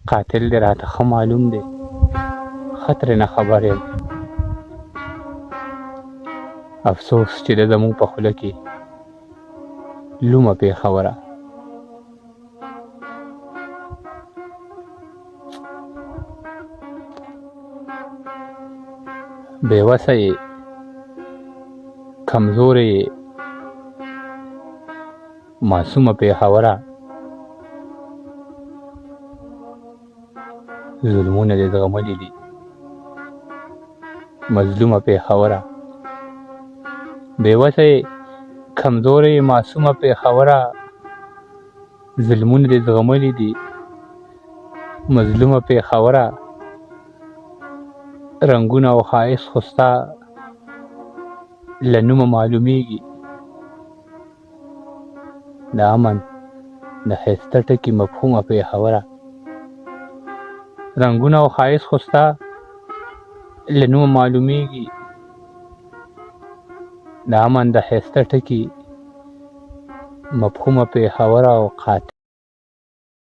قاتل دې راته ښه معلوم دی، ښه ترېنه خبر یم. افسوس چې ده زموږ په خوله کې لومه پېښوره. بېوسه یې، کمزوری یې، معصومه پېښوره. ظلمونه دې زغملي دي، مظلومه پېښوره. بېوسه یې، کمزوری یې، معصومه پېښوره. ظلمونه دې زغملي دي، مظلومه پېښوره. رنګونه او ښایست خو ستا له نومه معلومیږي. د امن د ښایسته ټکي مفهومه پېښوره. رنګونه او ښایست خو ستا له نومه معلومیږي. د امن د ښایسته ټکي مفهومه پېښوره او قاتل